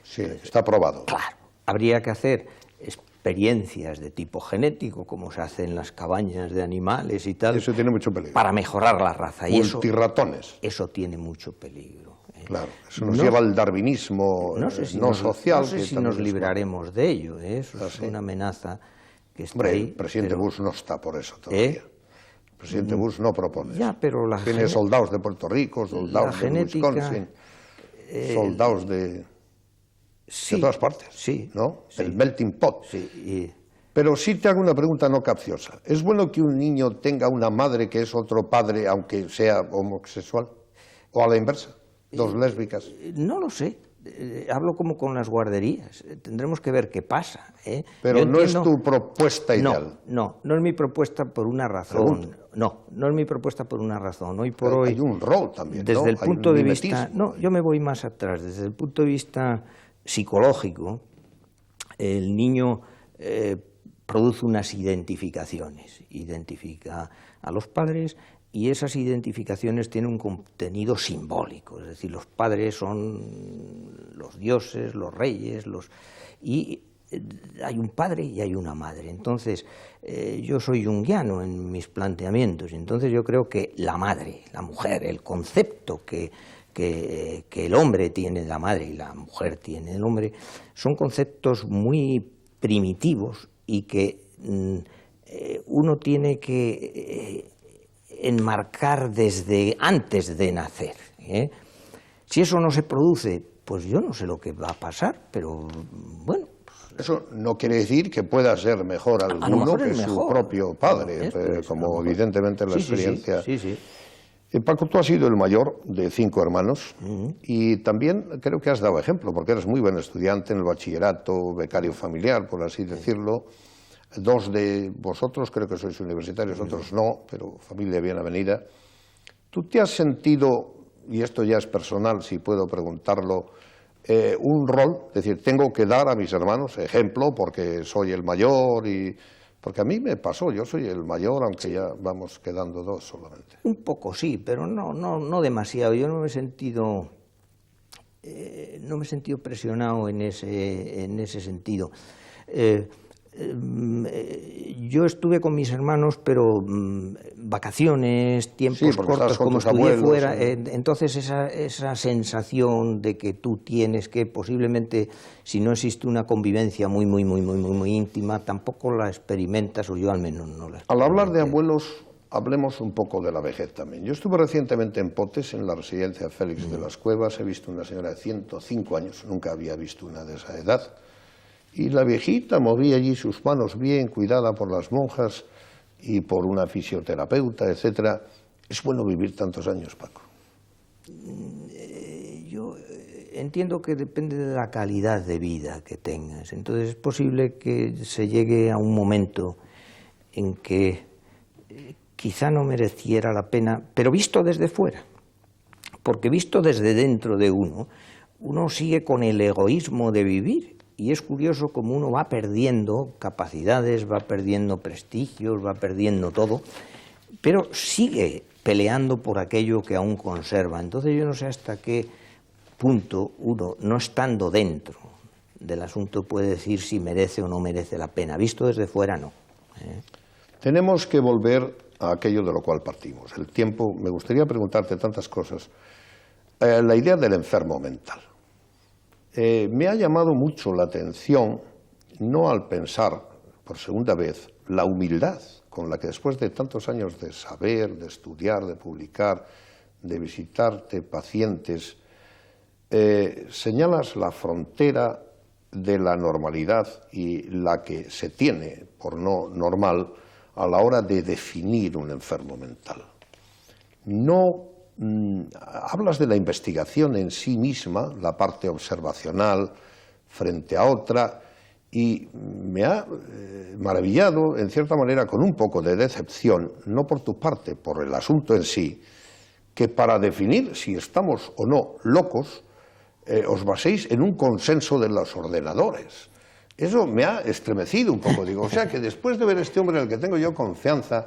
Sí, está probado. Claro, habría que hacer experiencias de tipo genético, como se hace en las cabañas de animales y tal. Eso tiene mucho peligro. Para mejorar la raza. Multirratones. Eso tiene mucho peligro. Claro, eso nos lleva al darwinismo no social. No sé si nos libraremos de ello, eso es una amenaza que está Hombre, ahí. el presidente Bush no está por eso todavía. El presidente Bush no propone eso. Pero tiene soldados de Puerto Rico, soldados de Wisconsin, soldados de todas partes, ¿no? El melting pot. Pero sí te hago una pregunta no capciosa. ¿Es bueno que un niño tenga una madre que es otro padre, aunque sea homosexual? ¿O a la inversa? ¿Dos lésbicas? No lo sé. Hablo como con las guarderías. Tendremos que ver qué pasa. Pero no es tu propuesta ideal. No es mi propuesta por una razón. No es mi propuesta por una razón. Hoy por hoy... Hay un rol también, desde el punto de vista... No, yo me voy más atrás. Desde el punto de vista psicológico, el niño produce unas identificaciones. Identifica a los padres y esas identificaciones tienen un contenido simbólico. Es decir, los padres son los dioses, los reyes, y hay un padre y hay una madre. Entonces, yo soy junguiano en mis planteamientos, y entonces yo creo que la madre, la mujer, el concepto que el hombre tiene de la madre y la mujer tiene del hombre, son conceptos muy primitivos y que uno tiene que enmarcar desde antes de nacer. Si eso no se produce, pues yo no sé lo que va a pasar, pero bueno, Eso no quiere decir que pueda ser mejor alguno que su propio padre, como evidentemente la experiencia. Sí. Paco, tú has sido el mayor de 5 hermanos y también creo que has dado ejemplo, porque eres muy buen estudiante en el bachillerato, becario familiar, por así decirlo. 2 de vosotros creo que sois universitarios, otros no, pero familia bien avenida. ¿Tú te has sentido, y esto ya es personal, si puedo preguntarlo, un rol? Es decir, tengo que dar a mis hermanos ejemplo porque soy el mayor y... Porque a mí me pasó, yo soy el mayor, aunque ya vamos quedando 2 solamente. Un poco sí, pero no demasiado. Yo no me he sentido presionado en ese sentido. Yo estuve con mis hermanos, pero vacaciones, tiempos cortos, como estudié fuera, entonces esa sensación de que tú tienes que posiblemente, si no existe una convivencia muy íntima, tampoco la experimentas, o yo al menos no la experimenté. Al hablar de abuelos, hablemos un poco de la vejez también. Yo estuve recientemente en Potes, en la residencia Félix de las Cuevas, he visto una señora de 105 años, nunca había visto una de esa edad. Y la viejita movía allí sus manos bien, cuidada por las monjas y por una fisioterapeuta, etcétera. ¿Es bueno vivir tantos años, Paco? Yo entiendo que depende de la calidad de vida que tengas. Entonces es posible que se llegue a un momento en que quizá no mereciera la pena, pero visto desde fuera. Porque visto desde dentro de uno sigue con el egoísmo de vivir. Y es curioso cómo uno va perdiendo capacidades, va perdiendo prestigios, va perdiendo todo, pero sigue peleando por aquello que aún conserva. Entonces yo no sé hasta qué punto uno, no estando dentro del asunto, puede decir si merece o no merece la pena. Visto desde fuera, no. Tenemos que volver a aquello de lo cual partimos. El tiempo, me gustaría preguntarte tantas cosas. La idea del enfermo mental. Me ha llamado mucho la atención, no al pensar, por segunda vez, la humildad con la que después de tantos años de saber, de estudiar, de publicar, de visitarte pacientes, señalas la frontera de la normalidad y la que se tiene por no normal a la hora de definir un enfermo mental. No hablas de la investigación en sí misma, la parte observacional frente a otra, y me ha maravillado, en cierta manera, con un poco de decepción, no por tu parte, por el asunto en sí, que para definir si estamos o no locos, os baséis en un consenso de los ordenadores. Eso me ha estremecido un poco, digo, o sea que después de ver a este hombre en el que tengo yo confianza,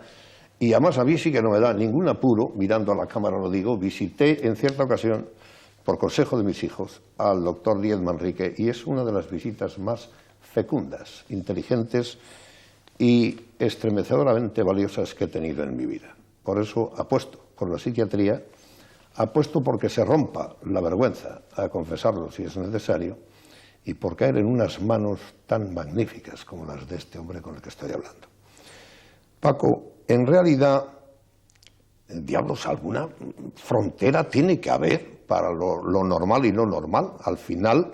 y además a mí sí que no me da ningún apuro, mirando a la cámara lo digo, visité en cierta ocasión, por consejo de mis hijos, al doctor Díez Manrique, y es una de las visitas más fecundas, inteligentes y estremecedoramente valiosas que he tenido en mi vida. Por eso apuesto con la psiquiatría, apuesto porque se rompa la vergüenza a confesarlo si es necesario, y por caer en unas manos tan magníficas como las de este hombre con el que estoy hablando. Paco, en realidad, diablos, alguna frontera tiene que haber para lo normal y no normal. Al final,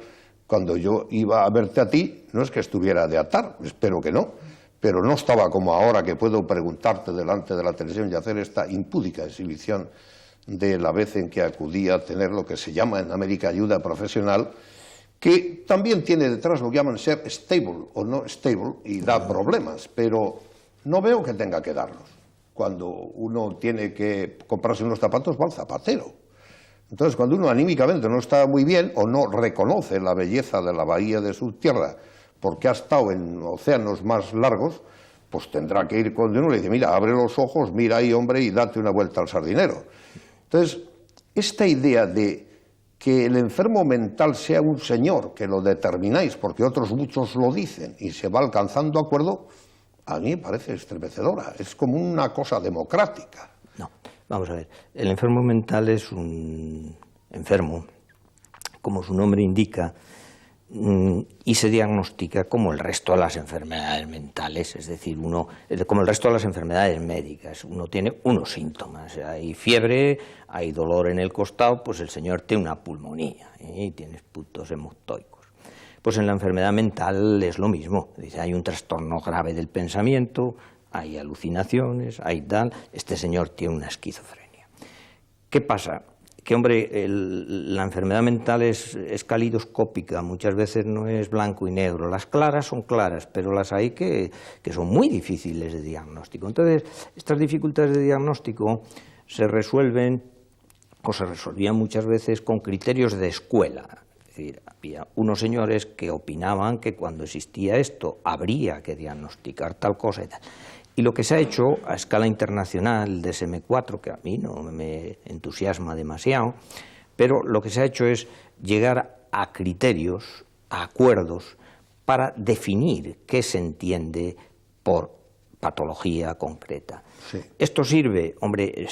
cuando yo iba a verte a ti, no es que estuviera de atar, espero que no, pero no estaba como ahora que puedo preguntarte delante de la televisión y hacer esta impúdica exhibición de la vez en que acudí a tener lo que se llama en América ayuda profesional, que también tiene detrás lo que llaman ser stable o no stable y da problemas, pero no veo que tenga que darlos. Cuando uno tiene que comprarse unos zapatos, va al zapatero. Entonces, cuando uno anímicamente no está muy bien o no reconoce la belleza de la bahía de su tierra porque ha estado en océanos más largos, pues tendrá que ir cuando uno le dice, mira, abre los ojos, mira ahí, hombre, y date una vuelta al sardinero. Entonces, esta idea de que el enfermo mental sea un señor, que lo determináis porque otros muchos lo dicen y se va alcanzando acuerdo, a mí me parece estremecedora, es como una cosa democrática. No, vamos a ver, el enfermo mental es un enfermo, como su nombre indica, y se diagnostica como el resto de las enfermedades mentales, es decir, como el resto de las enfermedades médicas, uno tiene unos síntomas, hay fiebre, hay dolor en el costado, pues el señor tiene una pulmonía y tiene puntos hematoicos. Pues en la enfermedad mental es lo mismo. Dice, hay un trastorno grave del pensamiento, hay alucinaciones, hay tal. Este señor tiene una esquizofrenia. ¿Qué pasa? Que, hombre, la enfermedad mental es calidoscópica, muchas veces no es blanco y negro. Las claras son claras, pero las hay que son muy difíciles de diagnóstico. Entonces, estas dificultades de diagnóstico se resuelven, o se resolvían muchas veces con criterios de escuela. Es decir, había unos señores que opinaban que cuando existía esto habría que diagnosticar tal cosa y tal. Y lo que se ha hecho a escala internacional, el DSM-4, que a mí no me entusiasma demasiado, pero lo que se ha hecho es llegar a criterios, a acuerdos, para definir qué se entiende por patología concreta. Sí. Esto sirve, hombre,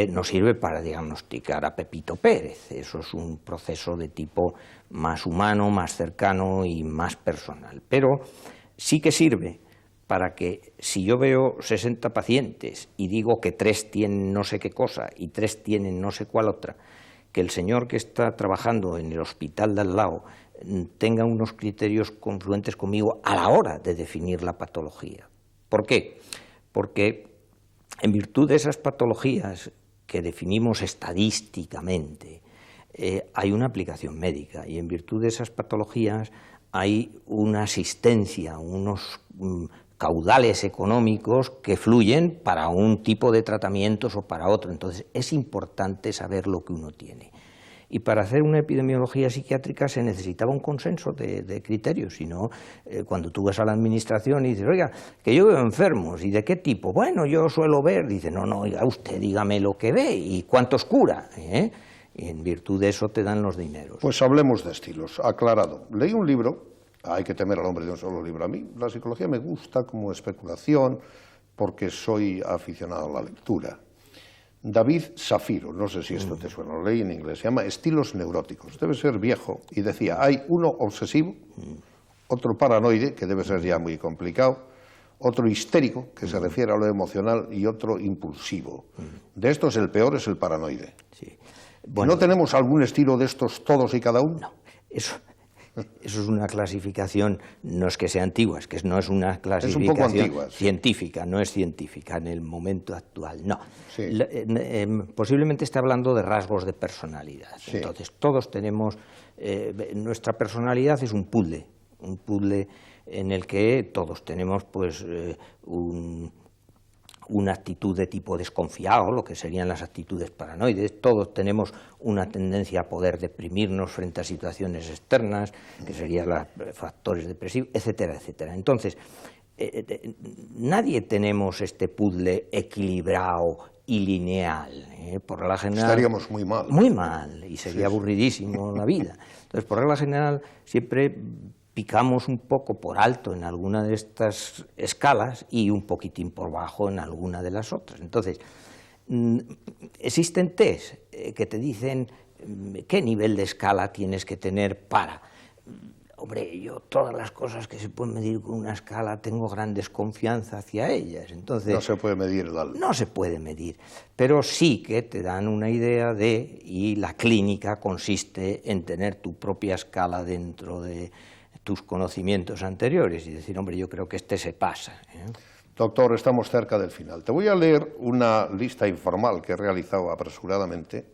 no sirve para diagnosticar a Pepito Pérez, eso es un proceso de tipo más humano, más cercano y más personal, pero sí que sirve para que si yo veo 60 pacientes y digo que 3 tienen no sé qué cosa y 3 tienen no sé cuál otra, que el señor que está trabajando en el hospital de al lado tenga unos criterios confluentes conmigo a la hora de definir la patología. ¿Por qué? Porque en virtud de esas patologías que definimos estadísticamente, hay una aplicación médica y en virtud de esas patologías hay una asistencia, unos caudales económicos que fluyen para un tipo de tratamientos o para otro. Entonces es importante saber lo que uno tiene. Y para hacer una epidemiología psiquiátrica se necesitaba un consenso de criterios, si no, cuando tú vas a la administración y dices, oiga, que yo veo enfermos, ¿y de qué tipo? Bueno, yo suelo ver, dice, no, oiga, usted dígame lo que ve y cuántos cura, Y en virtud de eso te dan los dineros. Pues hablemos de estilos, aclarado. Leí un libro, hay que temer al hombre de un solo libro. A mí la psicología me gusta como especulación porque soy aficionado a la lectura. David Safiro, no sé si esto te suena, lo leí en inglés, se llama Estilos neuróticos, debe ser viejo, y decía, hay uno obsesivo, otro paranoide, que debe ser ya muy complicado, otro histérico, que se refiere a lo emocional, y otro impulsivo. De estos el peor es el paranoide. Sí. Bueno, ¿no tenemos algún estilo de estos todos y cada uno? No, eso es una clasificación, no es que sea antigua, es que no es una clasificación es un poco antigua, sí. Científica, no es científica en el momento actual, no. Sí. Posiblemente esté hablando de rasgos de personalidad. Sí. Entonces, todos tenemos, nuestra personalidad es un puzzle en el que todos tenemos pues una actitud de tipo desconfiado, lo que serían las actitudes paranoides. Todos tenemos una tendencia a poder deprimirnos frente a situaciones externas, que serían los factores depresivos, etcétera, etcétera. Entonces, nadie tenemos este puzzle equilibrado y lineal. Por regla general, estaríamos muy mal. Muy mal, y sería aburridísimo la vida. Entonces, por regla general, siempre picamos un poco por alto en alguna de estas escalas y un poquitín por bajo en alguna de las otras. Entonces, existen test que te dicen qué nivel de escala tienes que tener para. Hombre, yo todas las cosas que se pueden medir con una escala tengo gran desconfianza hacia ellas. Entonces, no se puede medir el alma. No se puede medir, pero sí que te dan una idea y la clínica consiste en tener tu propia escala dentro de tus conocimientos anteriores y decir, hombre, yo creo que este se pasa. Doctor, estamos cerca del final. Te voy a leer una lista informal que he realizado apresuradamente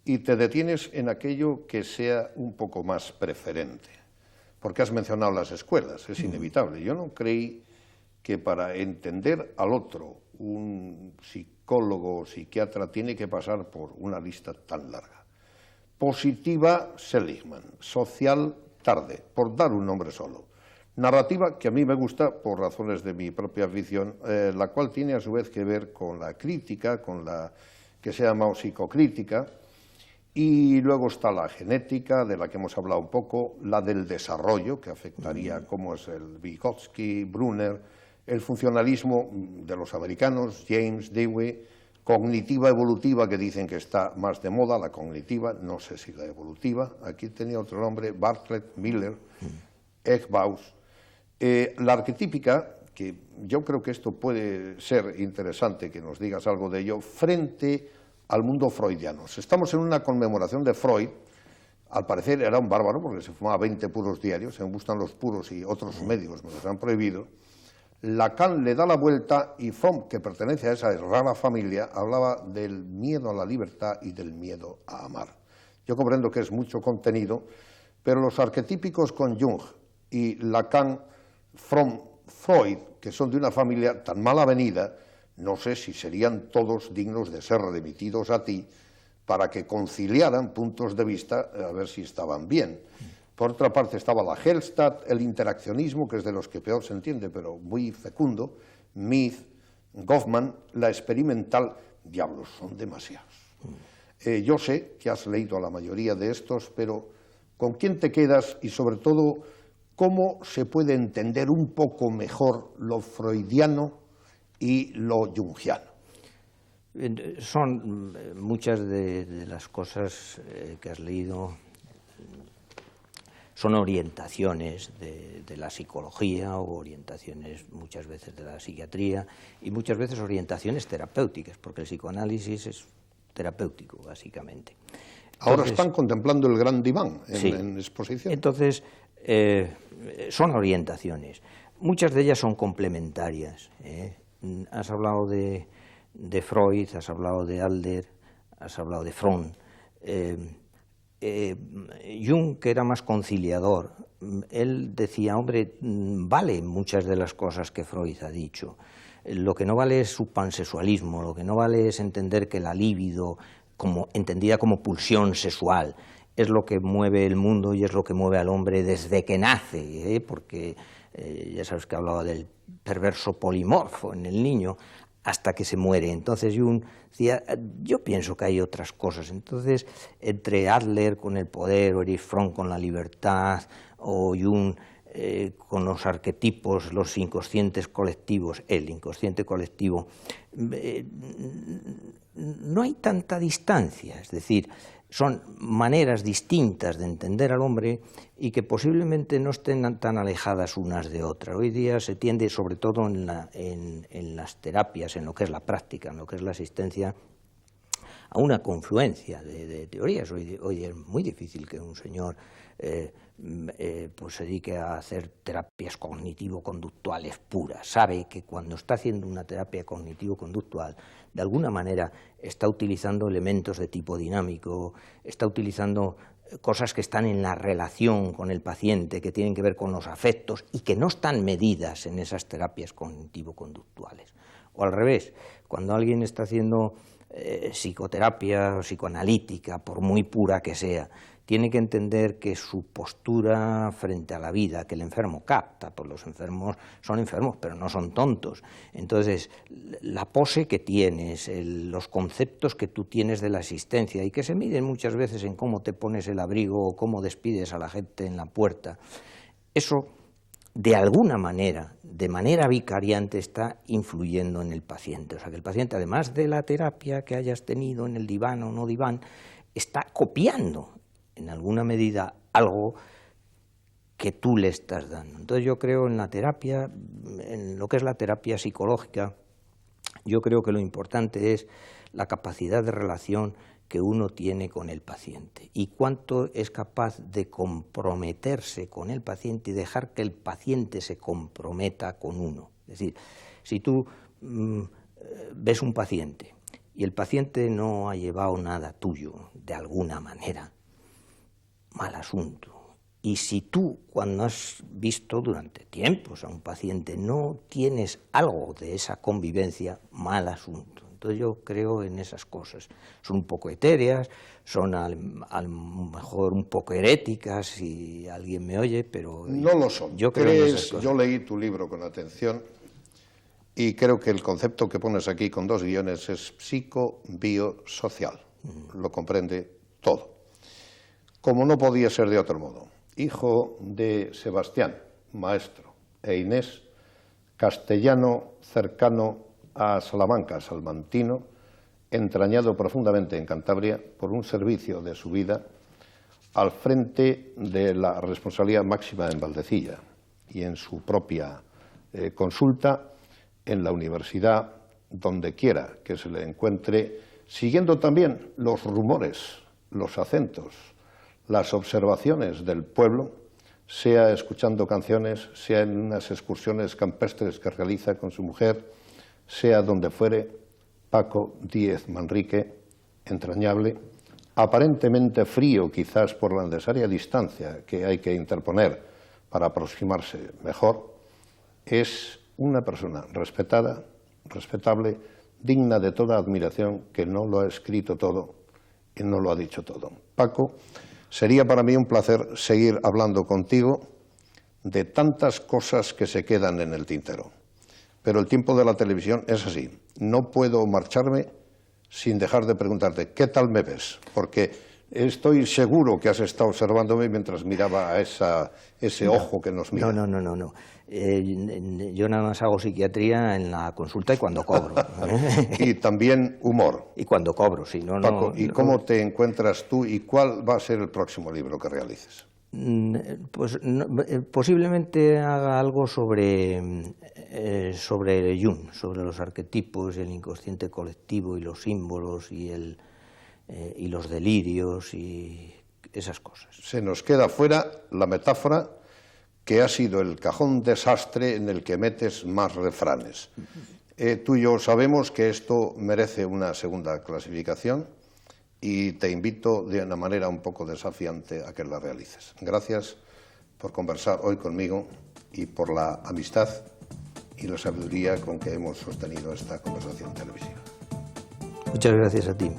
y te detienes en aquello que sea un poco más preferente, porque has mencionado las escuelas, es inevitable. Yo no creí que para entender al otro un psicólogo o psiquiatra tiene que pasar por una lista tan larga. Positiva, Seligman. Social, Tarde, por dar un nombre solo. Narrativa, que a mí me gusta por razones de mi propia afición, la cual tiene a su vez que ver con la crítica, con la que se llama psicocrítica, y luego está la genética, de la que hemos hablado un poco, la del desarrollo, que afectaría como es el Vygotsky, Brunner, el funcionalismo de los americanos, James Dewey, cognitiva evolutiva, que dicen que está más de moda, la cognitiva, no sé si la evolutiva, aquí tenía otro nombre, Bartlett, Miller, Eckbaus. La arquetípica, que yo creo que esto puede ser interesante que nos digas algo de ello, frente al mundo freudiano. Estamos en una conmemoración de Freud, al parecer era un bárbaro porque se fumaba 20 puros diarios, me gustan los puros y otros médicos me los han prohibido. Lacan le da la vuelta y Fromm, que pertenece a esa rara familia, hablaba del miedo a la libertad y del miedo a amar. Yo comprendo que es mucho contenido, pero los arquetípicos con Jung y Lacan, Fromm, Freud, que son de una familia tan mal avenida, no sé si serían todos dignos de ser remitidos a ti para que conciliaran puntos de vista a ver si estaban bien. Por otra parte estaba la Hellstatt, el interaccionismo, que es de los que peor se entiende, pero muy fecundo, Mead, Goffman, la experimental, diablos, son demasiados. Yo sé que has leído a la mayoría de estos, pero ¿con quién te quedas y sobre todo cómo se puede entender un poco mejor lo freudiano y lo jungiano? Son muchas de las cosas que has leído, son orientaciones de la psicología o orientaciones muchas veces de la psiquiatría y muchas veces orientaciones terapéuticas, porque el psicoanálisis es terapéutico, básicamente. Ahora están contemplando el gran diván sí, en exposición. Entonces, son orientaciones. Muchas de ellas son complementarias. Has hablado de Freud, has hablado de Adler, has hablado de Fromm. Jung, que era más conciliador, él decía, hombre, vale muchas de las cosas que Freud ha dicho. Lo que no vale es su pansexualismo, lo que no vale es entender que la libido, entendida como pulsión sexual, es lo que mueve el mundo y es lo que mueve al hombre desde que nace, porque ya sabes que hablaba del perverso polimorfo en el niño, hasta que se muere. Entonces Jung decía, yo pienso que hay otras cosas. Entonces, entre Adler con el poder, o Erich Fromm con la libertad, o Jung con los arquetipos, los inconscientes colectivos, el inconsciente colectivo, no hay tanta distancia, es decir, son maneras distintas de entender al hombre y que posiblemente no estén tan alejadas unas de otras. Hoy día se tiende, sobre todo en las terapias, en lo que es la práctica, en lo que es la asistencia, a una confluencia de teorías. Hoy es muy difícil que un señor pues se dedique a hacer terapias cognitivo-conductuales puras. Sabe que cuando está haciendo una terapia cognitivo-conductual, de alguna manera está utilizando elementos de tipo dinámico, está utilizando cosas que están en la relación con el paciente, que tienen que ver con los afectos y que no están medidas en esas terapias cognitivo-conductuales. O al revés, cuando alguien está haciendo psicoterapia o psicoanalítica, por muy pura que sea, tiene que entender que su postura frente a la vida, que el enfermo capta, pues los enfermos son enfermos, pero no son tontos. Entonces, la pose que tienes, los conceptos que tú tienes de la existencia y que se miden muchas veces en cómo te pones el abrigo o cómo despides a la gente en la puerta, eso de alguna manera, de manera vicariante, está influyendo en el paciente. O sea, que el paciente, además de la terapia que hayas tenido en el diván o no diván, está copiando en alguna medida algo que tú le estás dando. Entonces yo creo en la terapia, en lo que es la terapia psicológica, yo creo que lo importante es la capacidad de relación que uno tiene con el paciente y cuánto es capaz de comprometerse con el paciente y dejar que el paciente se comprometa con uno. Es decir, si tú ves un paciente y el paciente no ha llevado nada tuyo de alguna manera, mal asunto. Y si tú, cuando has visto durante tiempos a un paciente, no tienes algo de esa convivencia, mal asunto. Entonces yo creo en esas cosas. Son un poco etéreas, son a lo mejor un poco heréticas, si alguien me oye, pero no lo son. Yo creo en esas cosas. Yo leí tu libro con atención y creo que el concepto que pones aquí con 2 guiones es psico-biosocial. Lo comprende todo. Como no podía ser de otro modo. Hijo de Sebastián, maestro, e Inés, castellano cercano a Salamanca, salmantino, entrañado profundamente en Cantabria por un servicio de su vida al frente de la responsabilidad máxima en Valdecilla y en su propia consulta en la universidad, donde quiera que se le encuentre, siguiendo también los rumores, los acentos, las observaciones del pueblo, sea escuchando canciones, sea en unas excursiones campestres que realiza con su mujer, sea donde fuere. Paco Díez Manrique, entrañable, aparentemente frío quizás por la necesaria distancia que hay que interponer para aproximarse mejor, es una persona respetada, respetable, digna de toda admiración, que no lo ha escrito todo y no lo ha dicho todo. Paco, sería para mí un placer seguir hablando contigo de tantas cosas que se quedan en el tintero. Pero el tiempo de la televisión es así. No puedo marcharme sin dejar de preguntarte, ¿qué tal me ves? Porque estoy seguro que has estado observándome mientras miraba a ese ojo que nos mira. No. Yo nada más hago psiquiatría en la consulta y cuando cobro. Y también humor. Y cuando cobro, sí. Paco, ¿y cómo te encuentras tú y cuál va a ser el próximo libro que realices? Pues posiblemente haga algo sobre Jung, sobre los arquetipos, el inconsciente colectivo y los símbolos y los delirios y esas cosas. Se nos queda fuera la metáfora, que ha sido el cajón desastre en el que metes más refranes. Tú y yo sabemos que esto merece una segunda clasificación y te invito de una manera un poco desafiante a que la realices. Gracias por conversar hoy conmigo y por la amistad y la sabiduría con que hemos sostenido esta conversación televisiva. Muchas gracias a ti.